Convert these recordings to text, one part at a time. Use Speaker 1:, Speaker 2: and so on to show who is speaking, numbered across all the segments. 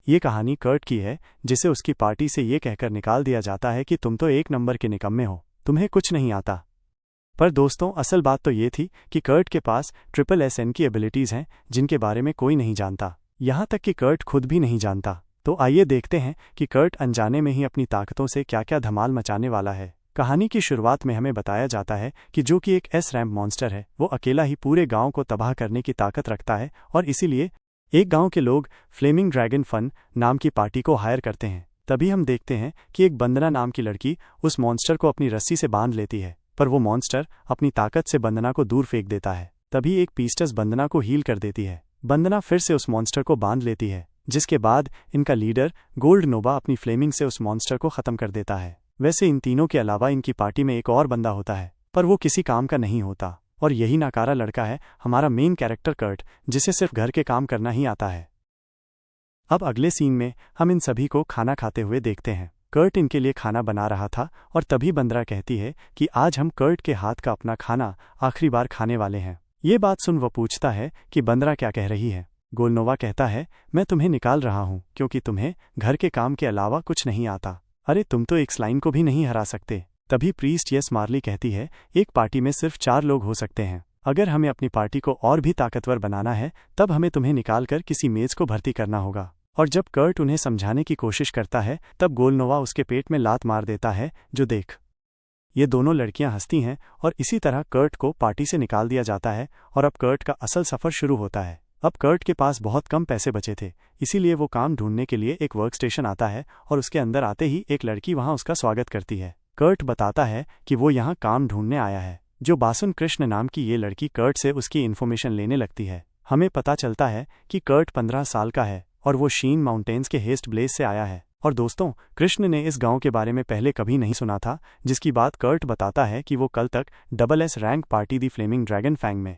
Speaker 1: ये कहानी कर्ट की है, जिसे उसकी पार्टी से ये कहकर निकाल दिया जाता है कि तुम तो एक नंबर के निकम्मे हो, तुम्हें कुछ नहीं आता। पर दोस्तों, असल बात तो ये थी कि कर्ट के पास SSN की एबिलिटीज़ हैं जिनके बारे में कोई नहीं जानता, यहाँ तक कि कर्ट खुद भी नहीं जानता। तो आइए देखते हैं कि कर्ट अनजाने में ही अपनी ताकतों से क्या क्या धमाल मचाने वाला है। कहानी की शुरुआत में हमें बताया जाता है कि जो कि एक S-रैंक मॉन्स्टर है, वो अकेला ही पूरे गांव को तबाह करने की ताकत रखता है और इसीलिए एक गांव के लोग फ्लेमिंग ड्रैगन फन नाम की पार्टी को हायर करते हैं। तभी हम देखते हैं कि एक बंदना नाम की लड़की उस मॉन्स्टर को अपनी रस्सी से बांध लेती है, पर वो मॉन्स्टर अपनी ताकत से बंदना को दूर फेंक देता है। तभी एक पीस्टस बंदना को हील कर देती है। बंदना फिर से उस मॉन्स्टर को बांध लेती है, जिसके बाद इनका लीडर गोल्ड नोवा अपनी फ्लेमिंग से उस मॉन्स्टर को खत्म कर देता है। वैसे इन तीनों के अलावा इनकी पार्टी में एक और बंदा होता है, पर वो किसी काम का नहीं होता, और यही नाकारा लड़का है हमारा मेन कैरेक्टर कर्ट, जिसे सिर्फ घर के काम करना ही आता है। अब अगले सीन में हम इन सभी को खाना खाते हुए देखते हैं। कर्ट इनके लिए खाना बना रहा था और तभी बंदरा कहती है कि आज हम कर्ट के हाथ का अपना खाना आखिरी बार खाने वाले हैं। ये बात सुन वो पूछता है कि बंदरा क्या कह रही है। गोलनोवा कहता है, मैं तुम्हें निकाल रहा हूँ क्योंकि तुम्हें घर के काम के अलावा कुछ नहीं आता। अरे तुम तो एक स्लाइन को भी नहीं हरा सकते। तभी प्रीस्ट यस मार्ली कहती है, एक पार्टी में सिर्फ 4 लोग हो सकते हैं। अगर हमें अपनी पार्टी को और भी ताकतवर बनाना है तब हमें तुम्हें निकालकर किसी मेज को भर्ती करना होगा। और जब कर्ट उन्हें समझाने की कोशिश करता है तब गोलनोवा उसके पेट में लात मार देता है, जो देख ये दोनों लड़कियां हंसती हैं और इसी तरह कर्ट को पार्टी से निकाल दिया जाता है। और अब कर्ट का असल सफ़र शुरू होता है। अब कर्ट के पास बहुत कम पैसे बचे थे, इसीलिए वो काम ढूंढने के लिए एक वर्क स्टेशन आता है और उसके अंदर आते ही एक लड़की वहां उसका स्वागत करती है। कर्ट बताता है कि वो यहाँ काम ढूंढने आया है। जो बासुन कृष्ण नाम की ये लड़की कर्ट से उसकी इन्फॉर्मेशन लेने लगती है। हमें पता चलता है कि कर्ट 15 साल का है और वो शीन माउंटेन्स के हेस्ट ब्लेज से आया है। और दोस्तों, कृष्ण ने इस गांव के बारे में पहले कभी नहीं सुना था, जिसकी बात कर्ट बताता है कि वो कल तक SS रैंक पार्टी दी फ्लेमिंग ड्रैगन फैंग में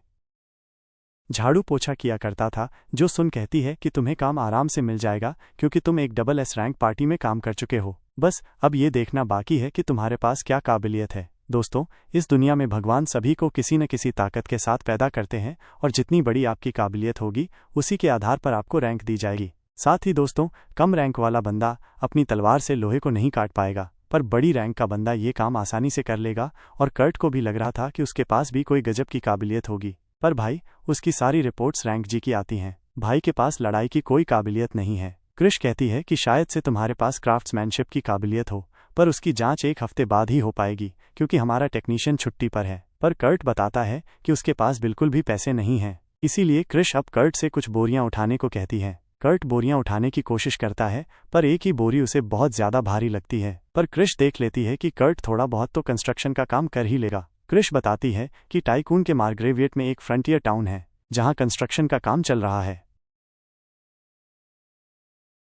Speaker 1: झाड़ू पोछा किया करता था। जो सुन कहती है कि तुम्हें काम आराम से मिल जाएगा क्योंकि तुम एक SS रैंक पार्टी में काम कर चुके हो। बस अब ये देखना बाकी है कि तुम्हारे पास क्या काबिलियत है। दोस्तों, इस दुनिया में भगवान सभी को किसी न किसी ताकत के साथ पैदा करते हैं और जितनी बड़ी आपकी काबिलियत होगी उसी के आधार पर आपको रैंक दी जाएगी। साथ ही दोस्तों, कम रैंक वाला बंदा अपनी तलवार से लोहे को नहीं काट पाएगा, पर बड़ी रैंक का बंदा ये काम आसानी से कर लेगा। और कर्ट को भी लग रहा था कि उसके पास भी कोई गजब की काबिलियत होगी, पर भाई उसकी सारी रिपोर्ट्स रैंक जी की आती हैं। भाई के पास लड़ाई की कोई काबिलियत नहीं है। क्रिश कहती है कि शायद से तुम्हारे पास क्राफ्ट्समैनशिप की काबिलियत हो, पर उसकी जांच 1 हफ्ते बाद ही हो पाएगी क्योंकि हमारा टेक्नीशियन छुट्टी पर है। पर कर्ट बताता है कि उसके पास बिल्कुल भी पैसे नहीं हैं, इसीलिए क्रिश अब कर्ट से कुछ बोरियां उठाने को कहती है। कर्ट बोरियां उठाने की कोशिश करता है, पर एक ही बोरी उसे बहुत ज्यादा भारी लगती है। पर क्रिश देख लेती है कि कर्ट थोड़ा बहुत तो कंस्ट्रक्शन का काम कर ही लेगा। क्रिश बताती है कि टाइकून के मार्ग्रेविएट में एक फ्रंटियर टाउन है जहां कंस्ट्रक्शन का काम चल रहा है।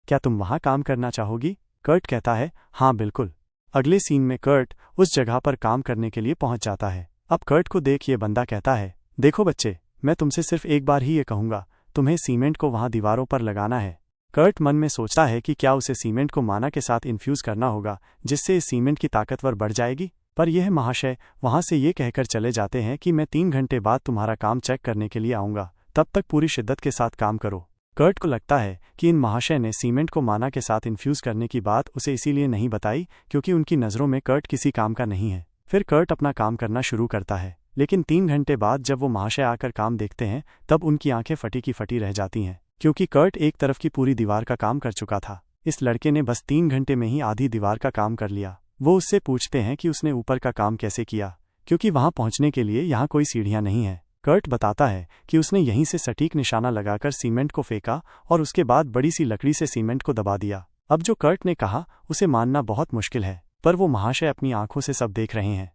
Speaker 1: क्या तुम वहां काम करना चाहोगी? कर्ट कहता है, हाँ बिल्कुल। अगले सीन में कर्ट उस जगह पर काम करने के लिए पहुंच जाता है। अब कर्ट को देख ये बंदा कहता है, देखो बच्चे, मैं तुमसे सिर्फ एक बार ही ये कहूंगा, तुम्हें सीमेंट को वहां दीवारों पर लगाना है। कर्ट मन में सोचता है कि क्या उसे सीमेंट को माना के साथ इन्फ्यूज करना होगा जिससे इस सीमेंट की ताकतवर बढ़ जाएगी। पर यह महाशय वहां से ये कहकर चले जाते हैं कि मैं 3 घंटे बाद तुम्हारा काम चेक करने के लिए आऊंगा, तब तक पूरी शिद्दत के साथ काम करो। कर्ट को लगता है कि इन महाशय ने सीमेंट को माना के साथ इन्फ्यूज करने की बात उसे इसीलिए नहीं बताई क्योंकि उनकी नज़रों में कर्ट किसी काम का नहीं है। फिर कर्ट अपना काम करना शुरू करता है, लेकिन 3 घंटे बाद जब वो महाशय आकर काम देखते हैं तब उनकी आंखें फटी की फटी रह जाती हैं, क्योंकि कर्ट एक तरफ की पूरी दीवार का काम कर चुका था। इस लड़के ने बस 3 घंटे में ही आधी दीवार का काम कर लिया। वो उससे पूछते हैं कि उसने ऊपर का काम कैसे किया, क्योंकि वहां पहुंचने के लिए यहाँ कोई सीढ़ियां नहीं है। कर्ट बताता है कि उसने यहीं से सटीक निशाना लगाकर सीमेंट को फेंका और उसके बाद बड़ी सी लकड़ी से सीमेंट को दबा दिया। अब जो कर्ट ने कहा उसे मानना बहुत मुश्किल है, पर वो महाशय अपनी आंखों से सब देख रहे हैं।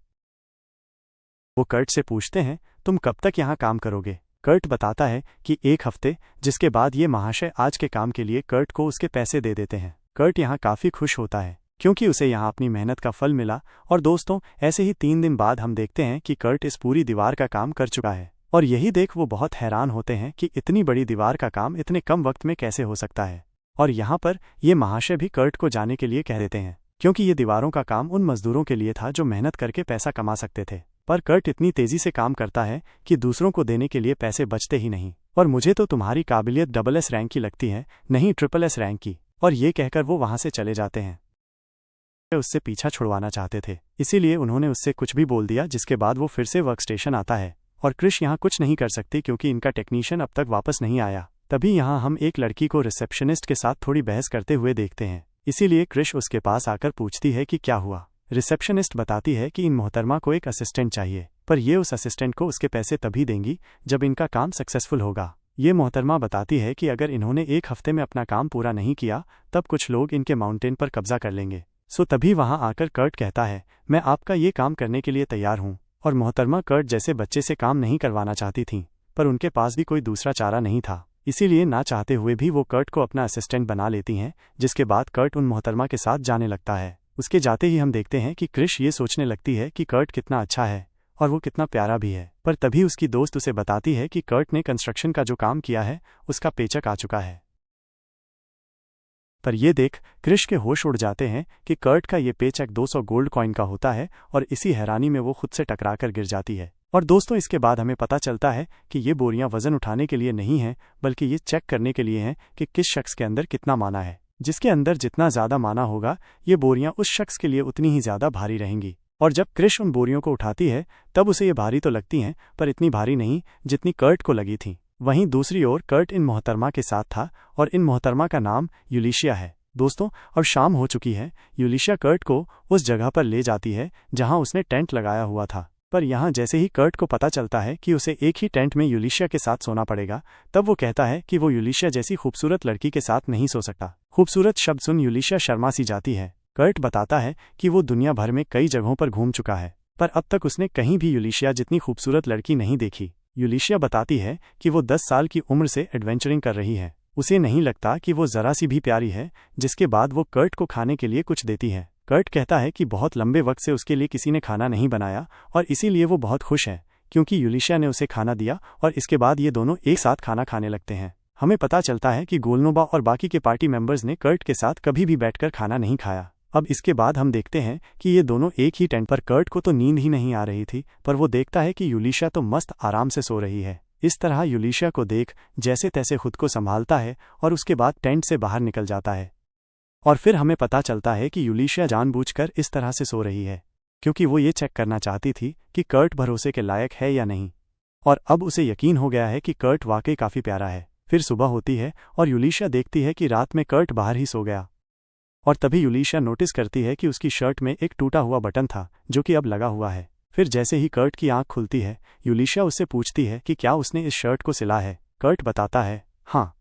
Speaker 1: वो कर्ट से पूछते हैं, तुम कब तक यहाँ काम करोगे? कर्ट बताता है कि 1 हफ्ते, जिसके बाद ये महाशय आज के काम के लिए कर्ट को उसके पैसे दे देते हैं। कर्ट यहाँ काफ़ी खुश होता है क्योंकि उसे यहाँ अपनी मेहनत का फल मिला। और दोस्तों, ऐसे ही 3 दिन बाद हम देखते हैं कि कर्ट इस पूरी दीवार का काम कर चुका है, और यही देख वो बहुत हैरान होते हैं कि इतनी बड़ी दीवार का काम इतने कम वक्त में कैसे हो सकता है। और यहाँ पर ये महाशय भी कर्ट को जाने के लिए कह देते हैं, क्योंकि ये दीवारों का काम उन मजदूरों के लिए था जो मेहनत करके पैसा कमा सकते थे। पर कर्ट इतनी तेजी से काम करता है कि दूसरों को देने के लिए पैसे बचते ही नहीं। और मुझे तो तुम्हारी काबिलियत SS रैंक की लगती है, नहीं SSS रैंक की। और ये कहकर वो वहां से चले जाते हैं। वे उससे पीछा छुड़वाना चाहते थे, इसीलिए उन्होंने उससे कुछ भी बोल दिया, जिसके बाद वो फिर से वर्कस्टेशन आता है और क्रिश यहाँ कुछ नहीं कर सकती क्योंकि इनका टेक्नीशियन अब तक वापस नहीं आया। तभी यहाँ हम एक लड़की को रिसेप्शनिस्ट के साथ थोड़ी बहस करते हुए देखते हैं, इसीलिए क्रिश उसके पास आकर पूछती है कि क्या हुआ। रिसेप्शनिस्ट बताती है कि इन मोहतरमा को एक असिस्टेंट चाहिए, पर ये उस असिस्टेंट को उसके पैसे तभी देंगी जब इनका काम सक्सेसफुल होगा। ये मोहतरमा बताती है कि अगर इन्होंने एक हफ्ते में अपना काम पूरा नहीं किया तब कुछ लोग इनके माउंटेन पर कब्जा कर लेंगे। सो तभी वहां आकर कर्ट कहता है, मैं आपका ये काम करने के लिए तैयार हूं। और मोहतरमा कर्ट जैसे बच्चे से काम नहीं करवाना चाहती थीं, पर उनके पास भी कोई दूसरा चारा नहीं था, इसीलिए ना चाहते हुए भी वो कर्ट को अपना असिस्टेंट बना लेती हैं। जिसके बाद कर्ट उन मोहतरमा के साथ जाने लगता है। उसके जाते ही हम देखते हैं कि क्रिश ये सोचने लगती है कि कर्ट कितना अच्छा है और वो कितना प्यारा भी है, पर तभी उसकी दोस्त उसे बताती है कि कर्ट ने कंस्ट्रक्शन का जो काम किया है उसका पेचक आ चुका है। पर ये देख क्रिश के होश उड़ जाते हैं कि कर्ट का ये पेचक 200 गोल्ड कॉइन का होता है और इसी हैरानी में वो खुद से टकराकर गिर जाती है। और दोस्तों, इसके बाद हमें पता चलता है कि ये बोरियां वजन उठाने के लिए नहीं हैं, बल्कि ये चेक करने के लिए हैं कि किस शख्स के अंदर कितना माना है। जिसके अंदर जितना ज़्यादा माना होगा, ये बोरियां उस शख्स के लिए उतनी ही ज़्यादा भारी रहेंगी। और जब क्रिश उन बोरियों को उठाती है तब उसे ये भारी तो लगती हैं, पर इतनी भारी नहीं जितनी कर्ट को लगी थी। वहीं दूसरी ओर कर्ट इन मोहतरमा के साथ था और इन मोहतरमा का नाम यूलिशिया है। दोस्तों, अब शाम हो चुकी है। यूलिशिया कर्ट को उस जगह पर ले जाती है जहां उसने टेंट लगाया हुआ था, पर यहाँ जैसे ही कर्ट को पता चलता है कि उसे एक ही टेंट में यूलिशिया के साथ सोना पड़ेगा, तब वो कहता है कि वो यूलिशिया जैसी खूबसूरत लड़की के साथ नहीं सो सकता। खूबसूरत शब्द सुन यूलिशिया शर्मा सी जाती है। कर्ट बताता है कि वो दुनिया भर में कई जगहों पर घूम चुका है, पर अब तक उसने कहीं भी यूलिशिया जितनी खूबसूरत लड़की नहीं देखी। यूलिशिया बताती है कि वो 10 साल की उम्र से एडवेंचरिंग कर रही है, उसे नहीं लगता कि वो जरा सी भी प्यारी है। जिसके बाद वो कर्ट को खाने के लिए कुछ देती है। कर्ट कहता है कि बहुत लंबे वक्त से उसके लिए किसी ने खाना नहीं बनाया और इसीलिए वो बहुत खुश है क्योंकि यूलिशिया ने उसे खाना दिया और इसके बाद ये दोनों एक साथ खाना खाने लगते हैं। हमें पता चलता है कि गोलनोबा और बाकी के पार्टी मेंबर्स ने कर्ट के साथ कभी भी बैठकर खाना नहीं खाया। अब इसके बाद हम देखते हैं कि ये दोनों एक ही टेंट पर। कर्ट को तो नींद ही नहीं आ रही थी, पर वो देखता है कि यूलिशिया तो मस्त आराम से सो रही है। इस तरह यूलिशिया को देख जैसे तैसे खुद को संभालता है और उसके बाद टेंट से बाहर निकल जाता है। और फिर हमें पता चलता है कि यूलिशिया जानबूझकर इस तरह से सो रही है क्योंकि वो ये चेक करना चाहती थी कि कर्ट भरोसे के लायक है या नहीं। और अब उसे यकीन हो गया है कि कर्ट वाकई काफ़ी प्यारा है। फिर सुबह होती है और यूलिशिया देखती है कि रात में कर्ट बाहर ही सो गया। और तभी यूलिशिया नोटिस करती है कि उसकी शर्ट में एक टूटा हुआ बटन था जो कि अब लगा हुआ है। फिर जैसे ही कर्ट की आंख खुलती है, यूलिशिया उससे पूछती है कि क्या उसने इस शर्ट को सिला है। कर्ट बताता है हाँ।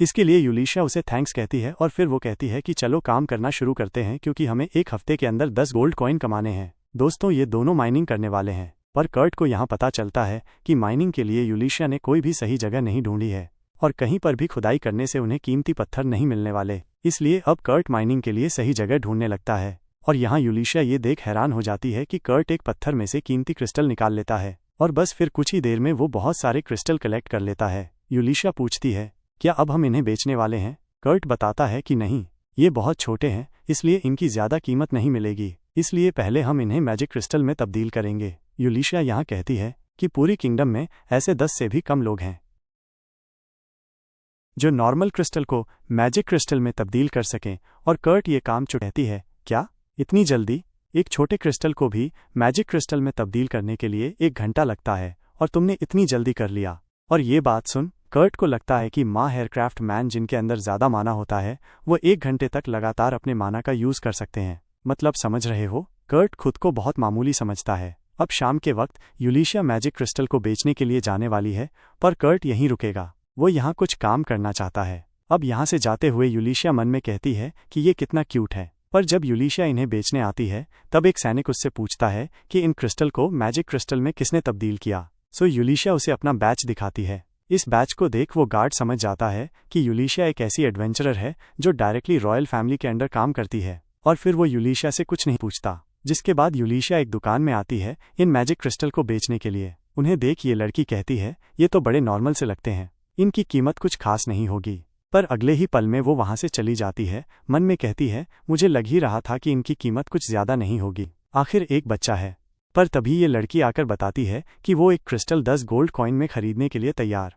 Speaker 1: इसके लिए यूलिशिया उसे थैंक्स कहती है और फिर वो कहती है कि चलो काम करना शुरू करते हैं क्योंकि हमें एक हफ्ते के अंदर 10 गोल्ड कॉइन कमाने हैं। दोस्तों, ये दोनों माइनिंग करने वाले हैं, पर कर्ट को यहाँ पता चलता है कि माइनिंग के लिए यूलिशिया ने कोई भी सही जगह नहीं ढूंढी है और कहीं पर भी खुदाई करने से उन्हें कीमती पत्थर नहीं मिलने वाले। इसलिए अब कर्ट माइनिंग के लिए सही जगह ढूंढने लगता है और यहाँ यूलिशिया ये देख हैरान हो जाती है कि कर्ट एक पत्थर में से कीमती क्रिस्टल निकाल लेता है और बस फिर कुछ ही देर में वो बहुत सारे क्रिस्टल कलेक्ट कर लेता है। यूलिशिया पूछती है क्या अब हम इन्हें बेचने वाले हैं। कर्ट बताता है कि नहीं, ये बहुत छोटे हैं इसलिए इनकी ज़्यादा कीमत नहीं मिलेगी, इसलिए पहले हम इन्हें मैजिक क्रिस्टल में तब्दील करेंगे। यूलिशिया यहाँ कहती है कि पूरी किंगडम में ऐसे 10 से भी कम लोग हैं जो नॉर्मल क्रिस्टल को मैजिक क्रिस्टल में तब्दील कर सकें, और कर्ट ये काम कहती है क्या इतनी जल्दी। एक छोटे क्रिस्टल को भी मैजिक क्रिस्टल में तब्दील करने के लिए 1 घंटा लगता है और तुमने इतनी जल्दी कर लिया। और ये बात सुन कर्ट को लगता है कि माँ एयरक्राफ्ट मैन जिनके अंदर ज़्यादा माना होता है वो 1 घंटे तक लगातार अपने माना का यूज़ कर सकते हैं। मतलब समझ रहे हो, कर्ट खुद को बहुत मामूली समझता है। अब शाम के वक्त यूलिशिया मैजिक क्रिस्टल को बेचने के लिए जाने वाली है, पर कर्ट यहीं रुकेगा। वो यहाँ कुछ काम करना चाहता है। अब यहाँ से जाते हुए यूलिशिया मन में कहती है कि ये कितना क्यूट है, पर जब यूलिशिया इन्हें बेचने आती है तब एक सैनिक उससे पूछता है कि इन क्रिस्टल को मैजिक क्रिस्टल में किसने तब्दील किया। सो यूलिशिया उसे अपना बैच दिखाती है। इस बैच को देख वो गार्ड समझ जाता है कि यूलिशिया एक ऐसी एडवेंचरर है जो डायरेक्टली रॉयल फैमिली के अंडर काम करती है, और फिर वो यूलिशिया से कुछ नहीं पूछता। जिसके बाद यूलिशिया एक दुकान में आती है इन मैजिक क्रिस्टल को बेचने के लिए। उन्हें देख ये लड़की कहती है ये तो बड़े नॉर्मल से लगते हैं, इनकी कीमत कुछ खास नहीं होगी। पर अगले ही पल में वो वहां से चली जाती है। मन में कहती है मुझे लग ही रहा था कि इनकी कीमत कुछ ज्यादा नहीं होगी, आखिर एक बच्चा है। पर तभी ये लड़की आकर बताती है कि वो एक क्रिस्टल 10 गोल्ड कॉइन में खरीदने के लिए तैयार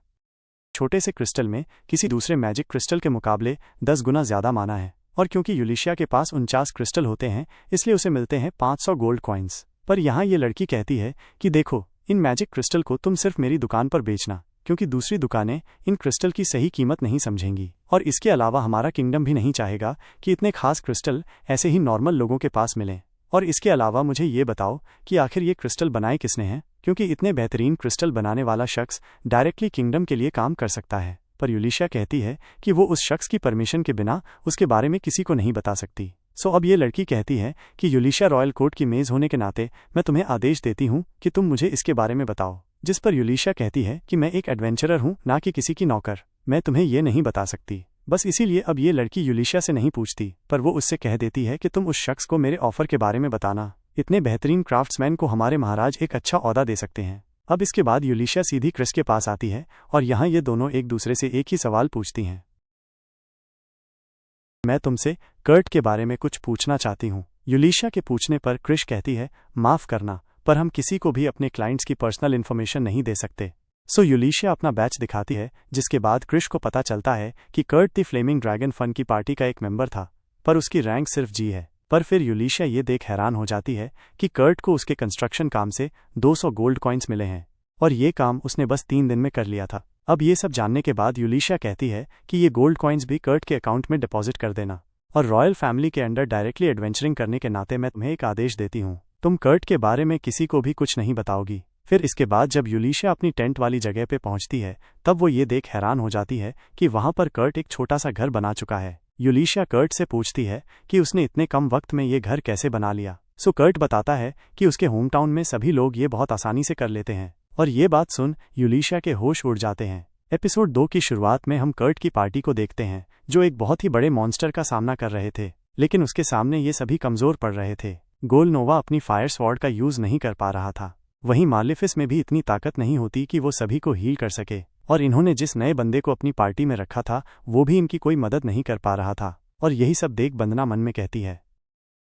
Speaker 1: छोटे से क्रिस्टल में किसी दूसरे मैजिक क्रिस्टल के मुकाबले 10 गुना ज़्यादा माना है। और क्योंकि यूलिशिया के पास 49 क्रिस्टल होते हैं, इसलिए उसे मिलते हैं 500 गोल्ड कॉइन्स। पर यहाँ ये लड़की कहती है कि देखो, इन मैजिक क्रिस्टल को तुम सिर्फ मेरी दुकान पर बेचना, क्योंकि दूसरी दुकानें इन क्रिस्टल की सही कीमत नहीं समझेंगी। और इसके अलावा हमारा किंगडम भी नहीं चाहेगा कि इतने खास क्रिस्टल ऐसे ही नॉर्मल लोगों के पास मिलें। और इसके अलावा मुझे ये बताओ कि आखिर ये क्रिस्टल बनाए किसने हैं, क्योंकि इतने बेहतरीन क्रिस्टल बनाने वाला शख्स डायरेक्टली किंगडम के लिए काम कर सकता है। पर यूलिशिया कहती है कि वो उस शख्स की परमिशन के बिना उसके बारे में किसी को नहीं बता सकती। अब ये लड़की कहती है कि यूलिशिया रॉयल कोर्ट की मेज़ होने के नाते मैं तुम्हें आदेश देती हूँ कि तुम मुझे इसके बारे में बताओ। जिस पर यूलिशिया कहती है कि मैं एक एडवेंचरर हूँ, ना कि किसी की नौकर, मैं तुम्हें ये नहीं बता सकती। बस इसीलिए अब ये लड़की यूलिशिया से नहीं पूछती, पर वो उससे कह देती है कि तुम उस शख्स को मेरे ऑफर के बारे में बताना। इतने बेहतरीन क्राफ्ट्समैन को हमारे महाराज एक अच्छा ओहदा दे सकते हैं। अब इसके बाद यूलिशिया सीधी क्रिस के पास आती है और यहाँ ये दोनों एक दूसरे से एक ही सवाल पूछती हैं। मैं तुमसे कर्ट के बारे में कुछ पूछना चाहती हूँ। यूलिशिया के पूछने पर क्रिश कहती है, माफ़ करना, पर हम किसी को भी अपने क्लाइंट्स की पर्सनल इन्फॉर्मेशन नहीं दे सकते। यूलिशिया अपना बैच दिखाती है, जिसके बाद क्रिश को पता चलता है कि Kurt the flaming dragon fun की पार्टी का एक मेंबर था, पर उसकी रैंक सिर्फ जी है। पर फिर यूलिशिया ये देख हैरान हो जाती है कि कर्ट को उसके कंस्ट्रक्शन काम से 200 गोल्ड कॉइन्स मिले हैं, और ये काम उसने बस 3 दिन में कर लिया था। अब ये सब जानने के बाद यूलिशिया कहती है कि ये गोल्ड कॉइन्स भी कर्ट के अकाउंट में डिपॉजिट कर देना। और रॉयल फैमिली के अंडर डायरेक्टली एडवेंचरिंग करने के नाते मैं तुम्हें एक आदेश देती हूँ, तुम कर्ट के बारे में किसी को भी कुछ नहीं बताओगी। फिर इसके बाद जब यूलिशिया अपनी टेंट वाली जगह पे पहुंचती है, तब वो ये देख हैरान हो जाती है कि वहां पर कर्ट एक छोटा सा घर बना चुका है। यूलिशिया कर्ट से पूछती है कि उसने इतने कम वक्त में ये घर कैसे बना लिया। कर्ट बताता है कि उसके होम टाउन में सभी लोग ये बहुत आसानी से कर लेते हैं। और ये बात सुन यूलिशिया के होश उड़ जाते हैं। एपिसोड 2 की शुरुआत में हम कर्ट की पार्टी को देखते हैं, जो एक बहुत ही बड़े मॉन्स्टर का सामना कर रहे थे, लेकिन उसके सामने ये सभी कमजोर पड़ रहे थे। गोल नोवा अपनी फायर स्वॉर्ड का यूज नहीं कर पा रहा था, वहीं मालेफिस में भी इतनी ताकत नहीं होती कि वो सभी को हील कर सके, और इन्होंने जिस नए बंदे को अपनी पार्टी में रखा था वो भी इनकी कोई मदद नहीं कर पा रहा था। और यही सब देख बंदना मन में कहती है,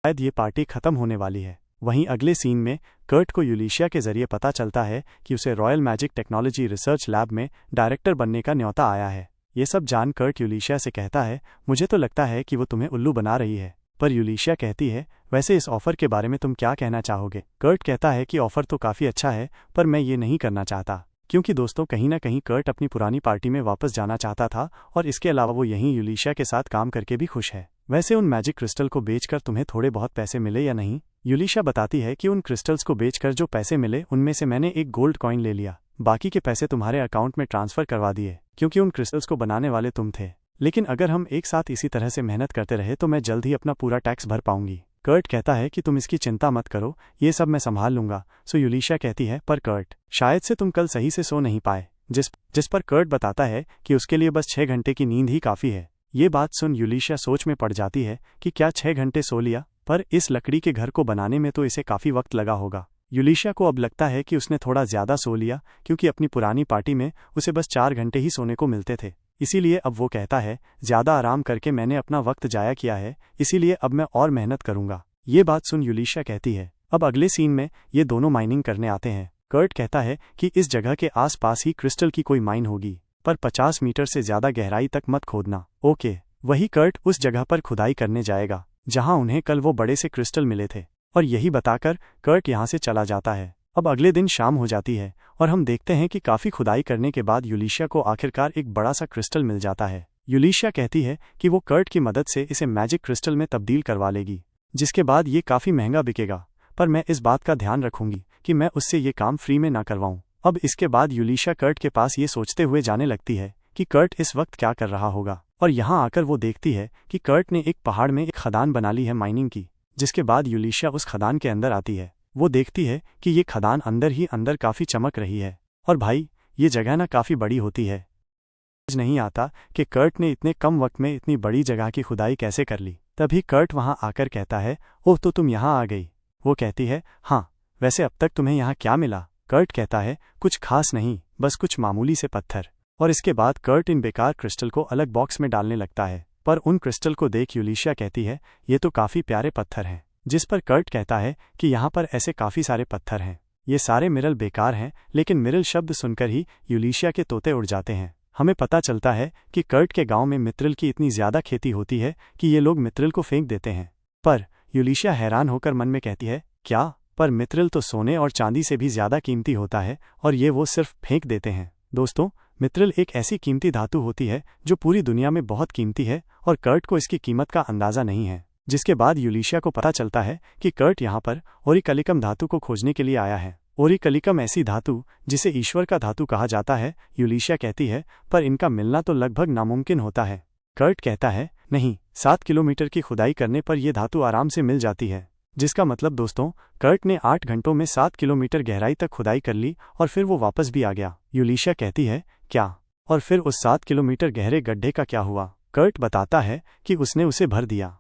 Speaker 1: शायद ये पार्टी खत्म होने वाली है। वहीं अगले सीन में कर्ट को यूलिशिया के जरिए पता चलता है कि उसे royal magic technology research lab में डायरेक्टर बनने का न्योता आया है। ये सब जान कर्ट यूलिशिया से कहता है, मुझे तो लगता है कि वो तुम्हें उल्लू बना रही है। पर यूलिशिया कहती है, वैसे इस ऑफर के बारे में तुम क्या कहना चाहोगे। कर्ट कहता है कि ऑफर तो काफ़ी अच्छा है, पर मैं ये नहीं करना चाहता, क्योंकि दोस्तों कहीं ना कहीं कर्ट अपनी पुरानी पार्टी में वापस जाना चाहता था, और इसके अलावा वो यहीं यूलिशिया के साथ काम करके भी खुश है। वैसे उन मैजिक क्रिस्टल को बेचकर तुम्हें थोड़े बहुत पैसे मिले या नहीं। यूलिशिया बताती है कि उन क्रिस्टल्स को बेचकर जो पैसे मिले उनमें से मैंने एक गोल्ड कॉइन ले लिया, बाकी के पैसे तुम्हारे अकाउंट में ट्रांसफर करवा दिए, क्योंकि उन क्रिस्टल्स को बनाने वाले तुम थे। लेकिन अगर हम एक साथ इसी तरह से मेहनत करते रहे तो मैं जल्द ही अपना पूरा टैक्स भर पाऊंगी। कर्ट कहता है कि तुम इसकी चिंता मत करो, ये सब मैं संभाल लूंगा। यूलिशिया कहती है, पर कर्ट, शायद से तुम कल सही से सो नहीं पाए। जिस पर कर्ट बताता है कि उसके लिए बस 6 घंटे की नींद ही काफ़ी है। ये बात सुन यूलिशिया सोच में पड़ जाती है कि क्या 6 घंटे सो लिया, पर इस लकड़ी के घर को बनाने में तो इसे काफ़ी वक्त लगा होगा। यूलिशिया को अब लगता है कि उसने थोड़ा ज़्यादा सो लिया, क्योंकि अपनी पुरानी पार्टी में उसे बस 4 घंटे ही सोने को मिलते थे। इसीलिए अब वो कहता है, ज़्यादा आराम करके मैंने अपना वक्त जाया किया है, इसीलिए अब मैं और मेहनत करूंगा। ये बात सुन यूलिशिया कहती है। अब अगले सीन में ये दोनों माइनिंग करने आते हैं। कर्ट कहता है कि इस जगह के आसपास ही क्रिस्टल की कोई माइन होगी, पर 50 मीटर से ज़्यादा गहराई तक मत खोदना। ओके। वही कर्ट उस जगह पर खुदाई करने जाएगा जहां उन्हें कल वो बड़े से क्रिस्टल मिले थे, और यही बताकर कर्ट यहां से चला जाता है। अब अगले दिन शाम हो जाती है और हम देखते हैं कि काफ़ी खुदाई करने के बाद यूलिशिया को आखिरकार एक बड़ा सा क्रिस्टल मिल जाता है। यूलिशिया कहती है कि वो कर्ट की मदद से इसे मैजिक क्रिस्टल में तब्दील करवा लेगी, जिसके बाद ये काफ़ी महंगा बिकेगा, पर मैं इस बात का ध्यान रखूंगी कि मैं उससे ये काम फ्री में ना करवाऊं। अब इसके बाद यूलिशिया कर्ट के पास ये सोचते हुए जाने लगती है कि कर्ट इस वक्त क्या कर रहा होगा, और यहाँ आकर वो देखती है कि कर्ट ने एक पहाड़ में एक खदान बना ली है माइनिंग की। जिसके बाद यूलिशिया उस खदान के अंदर आती है। वो देखती है कि ये खदान अंदर ही अंदर काफ़ी चमक रही है, और भाई ये जगह ना काफ़ी बड़ी होती है। समझ नहीं आता कि कर्ट ने इतने कम वक्त में इतनी बड़ी जगह की खुदाई कैसे कर ली। तभी कर्ट वहाँ आकर कहता है, ओह तो तुम यहाँ आ गई। वो कहती है, हाँ, वैसे अब तक तुम्हें यहाँ क्या मिला। कर्ट कहता है, कुछ खास नहीं, बस कुछ मामूली से पत्थर। और इसके बाद कर्ट इन बेकार क्रिस्टल को अलग बॉक्स में डालने लगता है, पर उन क्रिस्टल को देख यूलिशिया कहती है, ये तो काफ़ी प्यारे पत्थर हैं। जिस पर कर्ट कहता है कि यहाँ पर ऐसे काफ़ी सारे पत्थर हैं, ये सारे मिरल बेकार हैं। लेकिन मिरल शब्द सुनकर ही यूलिशिया के तोते उड़ जाते हैं। हमें पता चलता है कि कर्ट के गांव में मित्रिल की इतनी ज्यादा खेती होती है कि ये लोग मित्रिल को फेंक देते हैं। पर यूलिशिया हैरान होकर मन में कहती है, क्या? पर मित्रिल तो सोने और चांदी से भी ज्यादा कीमती होता है और ये वो सिर्फ फेंक देते हैं। दोस्तों, मित्रिल एक ऐसी कीमती धातु होती है जो पूरी दुनिया में बहुत कीमती है और कर्ट को इसकी कीमत का अंदाजा नहीं है। जिसके बाद यूलिशिया को पता चलता है कि कर्ट यहाँ पर ओरिकलिकम धातु को खोजने के लिए आया है। ओरिकलिकम ऐसी धातु जिसे ईश्वर का धातु कहा जाता है, यूलिशिया कहती है, पर इनका मिलना तो लगभग नामुमकिन होता है। कर्ट कहता है, नहीं, 7 किलोमीटर की खुदाई करने पर यह धातु आराम से मिल जाती है। जिसका मतलब दोस्तों, कर्ट ने 8 घंटों में 7 किलोमीटर गहराई तक खुदाई कर ली और फिर वो वापस भी आ गया। यूलिशिया कहती है, क्या? और फिर उस 7 किलोमीटर गहरे गड्ढे का क्या हुआ? कर्ट बताता है कि उसने उसे भर दिया।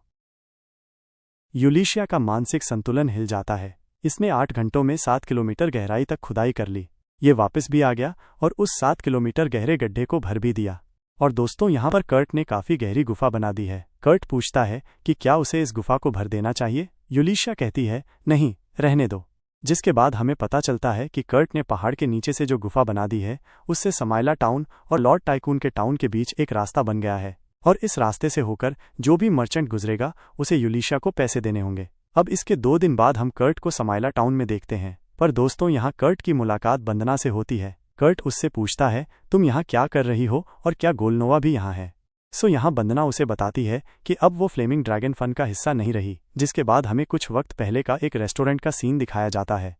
Speaker 1: यूलिशिया का मानसिक संतुलन हिल जाता है। इसने 8 घंटों में 7 किलोमीटर गहराई तक खुदाई कर ली, ये वापस भी आ गया और उस 7 किलोमीटर गहरे गड्ढे को भर भी दिया। और दोस्तों, यहाँ पर कर्ट ने काफी गहरी गुफा बना दी है। कर्ट पूछता है कि क्या उसे इस गुफा को भर देना चाहिए? यूलिशिया कहती है, नहीं, रहने दो। जिसके बाद हमें पता चलता है कि कर्ट ने पहाड़ के नीचे से जो गुफा बना दी है उससे समाइला टाउन और लॉर्ड टाइकून के टाउन के बीच एक रास्ता बन गया है और इस रास्ते से होकर जो भी मर्चेंट गुजरेगा उसे यूलिशिया को पैसे देने होंगे। अब इसके 2 दिन बाद हम कर्ट को समाइला टाउन में देखते हैं। पर दोस्तों, यहाँ कर्ट की मुलाकात वंदना से होती है। कर्ट उससे पूछता है, तुम यहाँ क्या कर रही हो और क्या गोलनोवा भी यहाँ है? यहाँ वंदना उसे बताती है कि अब वो फ्लेमिंग ड्रैगन फन का हिस्सा नहीं रही। जिसके बाद हमें कुछ वक्त पहले का एक रेस्टोरेंट का सीन दिखाया जाता है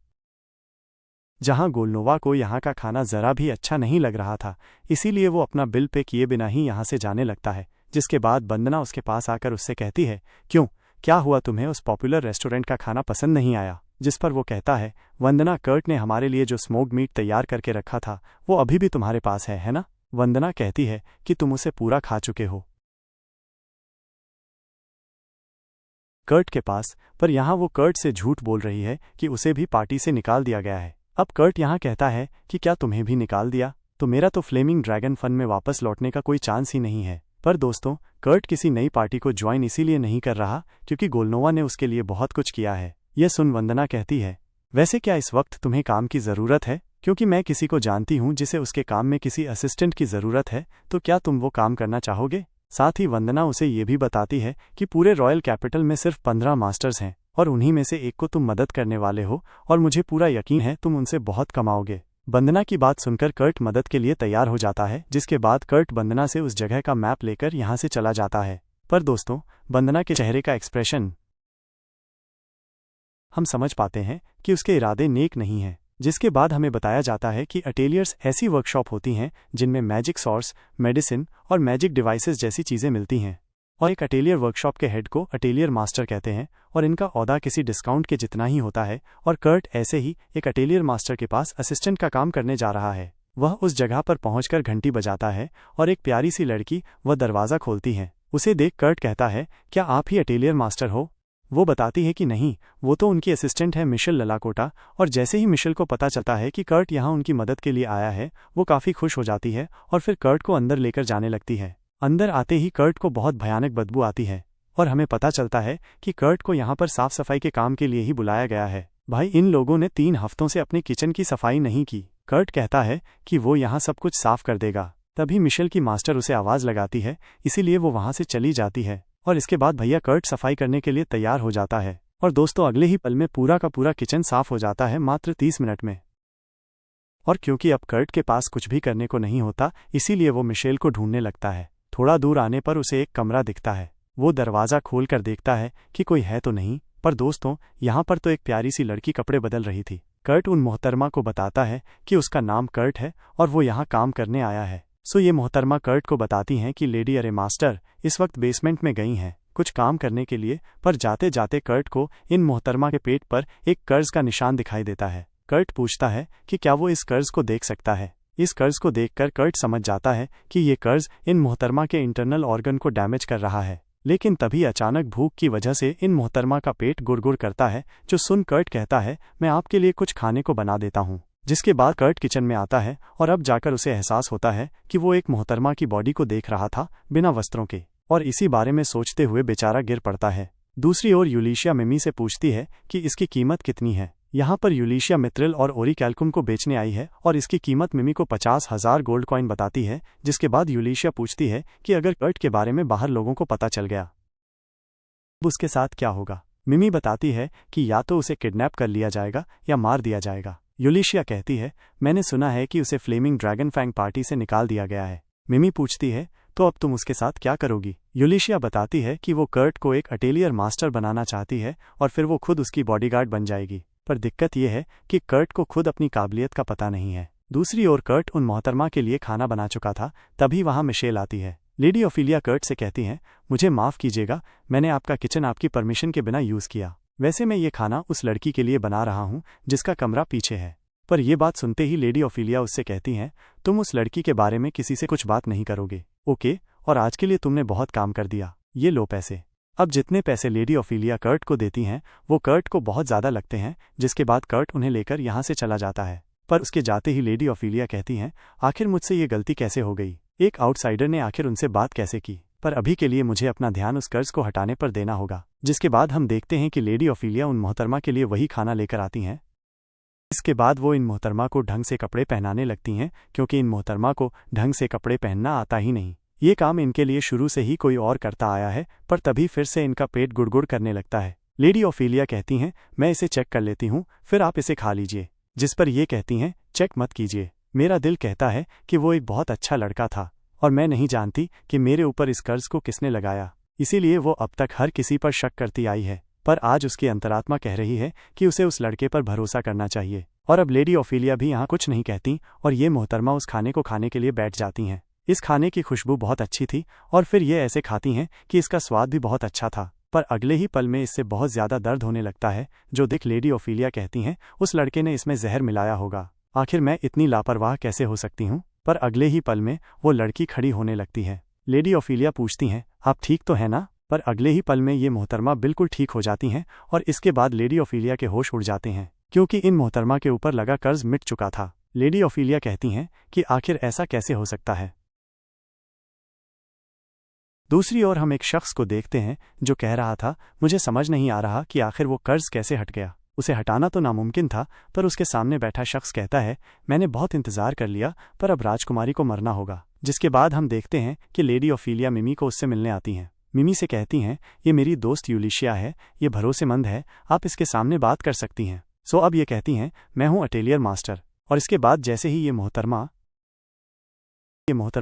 Speaker 1: जहाँ गोलनोवा को यहाँ का खाना जरा भी अच्छा नहीं लग रहा था, इसीलिए वो अपना बिल पे किए बिना ही यहाँ से जाने लगता है। जिसके बाद वंदना उसके पास आकर उससे कहती है, क्यों, क्या हुआ, तुम्हें उस पॉपुलर रेस्टोरेंट का खाना पसंद नहीं आया? जिस पर वो कहता है, वंदना, कर्ट ने हमारे लिए जो स्मोक्ड मीट तैयार करके रखा था वो अभी भी तुम्हारे पास है ना? वंदना कहती है कि तुम उसे पूरा खा चुके हो कर्ट के पास। पर यहाँ वो कर्ट से झूठ बोल रही है कि उसे भी पार्टी से निकाल दिया गया है। अब कर्ट यहाँ कहता है कि क्या तुम्हें भी निकाल दिया? तो मेरा तो फ्लेमिंग ड्रैगन फन में वापस लौटने का कोई चांस ही नहीं है। पर दोस्तों, कर्ट किसी नई पार्टी को ज्वाइन इसीलिए नहीं कर रहा क्योंकि गोलनोवा ने उसके लिए बहुत कुछ किया है। यह सुन वंदना कहती है, वैसे क्या इस वक्त तुम्हें काम की ज़रूरत है? क्योंकि मैं किसी को जानती हूँ जिसे उसके काम में किसी असिस्टेंट की ज़रूरत है, तो क्या तुम वो काम करना चाहोगे? साथ ही वंदना उसे ये भी बताती है कि पूरे रॉयल कैपिटल में सिर्फ 15 मास्टर्स हैं और उन्हीं में से एक को तुम मदद करने वाले हो और मुझे पूरा यकीन है तुम उनसे बहुत कमाओगे। वंदना की बात सुनकर कर्ट मदद के लिए तैयार हो जाता है। जिसके बाद कर्ट वंदना से उस जगह का मैप लेकर यहाँ से चला जाता है। पर दोस्तों, वंदना के चेहरे का एक्सप्रेशन हम समझ पाते हैं कि उसके इरादे नेक नहीं हैं। जिसके बाद हमें बताया जाता है कि अटेलियर्स ऐसी वर्कशॉप होती हैं जिनमें मैजिक सॉर्स, मेडिसिन और मैजिक डिवाइसेस जैसी चीज़ें मिलती हैं और एक अटेलियर वर्कशॉप के हेड को अटेलियर मास्टर कहते हैं और इनका ओहदा किसी डिस्काउंट के जितना ही होता है। और कर्ट ऐसे ही एक अटेलियर मास्टर के पास असिस्टेंट का काम करने जा रहा है। वह उस जगह पर पहुंचकर घंटी बजाता है और एक प्यारी सी लड़की वह दरवाज़ा खोलती है। उसे देख कर्ट कहता है, क्या आप ही अटेलियर मास्टर हो? वो बताती है कि नहीं, वो तो उनकी असिस्टेंट है मिशेल ललाकोटा। और जैसे ही मिशेल को पता चलता है कि कर्ट यहाँ उनकी मदद के लिए आया है, वो काफ़ी खुश हो जाती है और फिर कर्ट को अंदर लेकर जाने लगती है। अंदर आते ही कर्ट को बहुत भयानक बदबू आती है और हमें पता चलता है कि कर्ट को यहाँ पर साफ सफाई के काम के लिए ही बुलाया गया है। भाई, इन लोगों ने 3 हफ्तों से अपनी किचन की सफाई नहीं की। कर्ट कहता है कि वो यहाँ सब कुछ साफ कर देगा। तभी मिशेल की मास्टर उसे आवाज़ लगाती है, इसीलिए वो वहाँ से चली जाती है और इसके बाद भैया कर्ट सफाई करने के लिए तैयार हो जाता है। और दोस्तों, अगले ही पल में पूरा का पूरा किचन साफ हो जाता है मात्र 30 मिनट में। और क्योंकि अब कर्ट के पास कुछ भी करने को नहीं होता, इसीलिए वो मिशेल को ढूंढने लगता है। थोड़ा दूर आने पर उसे एक कमरा दिखता है। वो दरवाज़ा खोल कर देखता है कि कोई है तो नहीं। पर दोस्तों, यहाँ पर तो एक प्यारी सी लड़की कपड़े बदल रही थी। कर्ट उन मोहतरमा को बताता है कि उसका नाम कर्ट है और वो यहाँ काम करने आया है। ये मोहतरमा कर्ट को बताती हैं कि लेडी अरे मास्टर इस वक्त बेसमेंट में गई हैं कुछ काम करने के लिए। पर जाते जाते कर्ट को इन मोहतरमा के पेट पर एक कर्ज का निशान दिखाई देता है। कर्ट पूछता है कि क्या वो इस कर्ज को देख सकता है। इस कर्ज को देखकर कर्ट समझ जाता है कि ये कर्ज इन मोहतरमा के इंटरनल ऑर्गन को डैमेज कर रहा है। लेकिन तभी अचानक भूख की वजह से इन मोहतरमा का पेट गुड़गुड़ करता है। जो सुन कर्ट कहता है, मैं आपके लिए कुछ खाने को बना देता हूँ। जिसके बाद कर्ट किचन में आता है और अब जाकर उसे एहसास होता है कि वो एक मोहतरमा की बॉडी को देख रहा था बिना वस्त्रों के, और इसी बारे में सोचते हुए बेचारा गिर पड़ता है। दूसरी ओर यूलिशिया मिमी से पूछती है कि इसकी कीमत कितनी है। यहाँ पर यूलिशिया मित्रिल और ओरिकैल्कुम को बेचने आई है और इसकी कीमत मिमी को 50,000 गोल्ड कॉइन बताती है, जिसके बाद यूलिशिया पूछती है कि अगर कर्ट के बारे में बाहर लोगों को पता चल गया अब उसके साथ क्या होगा। मिमी बताती है कि या तो उसे किडनैप कर लिया जाएगा या मार दिया जाएगा। यूलिशिया कहती है, मैंने सुना है कि उसे फ्लेमिंग ड्रैगन फैंग पार्टी से निकाल दिया गया है। मिमी पूछती है, तो अब तुम उसके साथ क्या करोगी। यूलिशिया बताती है कि वो कर्ट को एक अटेलियर मास्टर बनाना चाहती है और फिर वो खुद उसकी बॉडीगार्ड बन जाएगी। पर दिक्कत यह है कि कर्ट को खुद अपनी काबिलियत का पता नहीं है। दूसरी ओर कर्ट उन मोहतरमा के लिए खाना बना चुका था, तभी वहां मिशेल आती है। लेडी ओफिलिया कर्ट से कहती हैं, मुझे माफ़ कीजिएगा, मैंने आपका किचन आपकी परमिशन के बिना यूज़ किया। वैसे मैं ये खाना उस लड़की के लिए बना रहा हूँ जिसका कमरा पीछे है। पर यह बात सुनते ही लेडी ओफिलिया उससे कहती हैं, तुम उस लड़की के बारे में किसी से कुछ बात नहीं करोगे, ओके, और आज के लिए तुमने बहुत काम कर दिया, ये लो पैसे। अब जितने पैसे लेडी ओफिलिया कर्ट को देती हैं वो कर्ट को बहुत ज़्यादा लगते हैं, जिसके बाद कर्ट उन्हें लेकर यहाँ से चला जाता है। पर उसके जाते ही लेडी ओफिलिया कहती हैं, आखिर मुझसे ये गलती कैसे हो गई, एक आउटसाइडर ने आखिर उनसे बात कैसे की। पर अभी के लिए मुझे अपना ध्यान उस कर्ज को हटाने पर देना होगा। जिसके बाद हम देखते हैं कि लेडी ओफिलिया उन मोहतरमा के लिए वही खाना लेकर आती हैं। इसके बाद वो इन मोहतरमा को ढंग से कपड़े पहनाने लगती हैं, क्योंकि इन मोहतरमा को ढंग से कपड़े पहनना आता ही नहीं। ये काम इनके लिए शुरू से ही कोई और करता आया है, पर तभी फिर से इनका पेट गुड़गुड़ करने लगता है। लेडी ओफिलिया कहती हैं, मैं इसे चेक कर लेती हूँ, फिर आप इसे खा लीजिए। जिस पर ये कहती हैं, चेक मत कीजिए, मेरा दिल कहता है कि वो एक बहुत अच्छा लड़का था और मैं नहीं जानती कि मेरे ऊपर इस कर्ज को किसने लगाया, इसीलिए वो अब तक हर किसी पर शक करती आई है। पर आज उसकी अंतरात्मा कह रही है कि उसे उस लड़के पर भरोसा करना चाहिए। और अब लेडी ओफिलिया भी यहाँ कुछ नहीं कहती और ये मोहतरमा उस खाने को खाने के लिए बैठ जाती हैं। इस खाने की खुशबू बहुत अच्छी थी और फिर ये ऐसे खाती हैं कि इसका स्वाद भी बहुत अच्छा था। पर अगले ही पल में इससे बहुत ज़्यादा दर्द होने लगता है, जो देख लेडी ओफिलिया कहती हैं, उस लड़के ने इसमें जहर मिलाया होगा। आखिर मैं इतनी लापरवाह कैसे हो सकती हूँ। पर अगले ही पल में वो लड़की खड़ी होने लगती है। लेडी ओफिलिया पूछती हैं, आप ठीक तो है ना। पर अगले ही पल में ये मोहतरमा बिल्कुल ठीक हो जाती हैं और इसके बाद लेडी ओफिलिया के होश उड़ जाते हैं, क्योंकि इन मोहतरमा के ऊपर लगा कर्ज मिट चुका था। लेडी ओफिलिया कहती हैं कि आखिर ऐसा कैसे हो सकता है। दूसरी ओर हम एक शख्स को देखते हैं जो कह रहा था, मुझे समझ नहीं आ रहा कि आखिर वो कर्ज कैसे हट गया। उसे हटाना तो नामुमकिन था, पर उसके सामने बैठा शख्स कहता है, मैंने बहुत इंतजार कर लिया, पर अब राजकुमारी को मरना होगा। जिसके बाद हम देखते हैं कि लेडी ओफिलिया मिमी को उससे मिलने आती हैं। मिमी से कहती हैं, ये मेरी दोस्त यूलिशिया है, ये भरोसेमंद है, आप इसके सामने बात कर सकती हैं। सो अब ये कहती हैं, मैं हूँ अटेलियर मास्टर। और इसके बाद जैसे ही ये मोहतरमा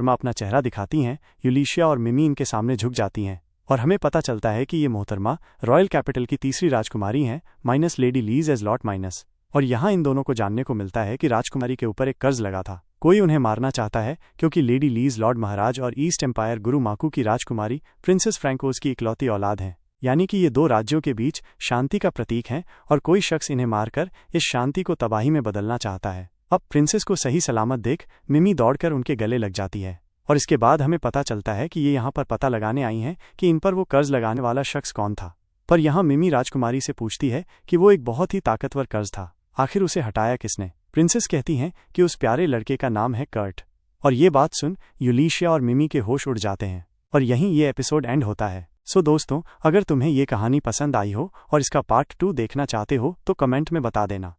Speaker 1: अपना चेहरा दिखाती हैं, यूलिशिया और मिमी इनके सामने झुक जाती हैं और हमें पता चलता है कि ये मोहतरमा रॉयल कैपिटल की तीसरी राजकुमारी हैं, माइनस लेडी लीज एज लॉट माइनस। और यहाँ इन दोनों को जानने को मिलता है कि राजकुमारी के ऊपर एक कर्ज लगा था। कोई उन्हें मारना चाहता है, क्योंकि लेडी लीज लॉर्ड महाराज और ईस्ट एम्पायर गुरु माकू की राजकुमारी प्रिंसेस फ्रैंकोस की इकलौती औलाद हैं। यानी कि ये दो राज्यों के बीच शांति का प्रतीक हैं और कोई शख्स इन्हें मारकर इस शांति को तबाही में बदलना चाहता है। अब प्रिंसेस को सही सलामत देख मिमी दौड़कर उनके गले लग जाती है और इसके बाद हमें पता चलता है कि ये यहाँ पर पता लगाने आई हैं कि इन पर वो कर्ज लगाने वाला शख्स कौन था। पर यहाँ मिमी राजकुमारी से पूछती है कि वो एक बहुत ही ताकतवर कर्ज था, आखिर उसे हटाया किसने। प्रिंसेस कहती हैं कि उस प्यारे लड़के का नाम है कर्ट। और ये बात सुन यूलिशिया और मिमी के होश उड़ जाते हैं और यहीं ये एपिसोड एंड होता है। सो दोस्तों, अगर तुम्हें ये कहानी पसंद आई हो और इसका पार्ट 2 देखना चाहते हो तो कमेंट में बता देना।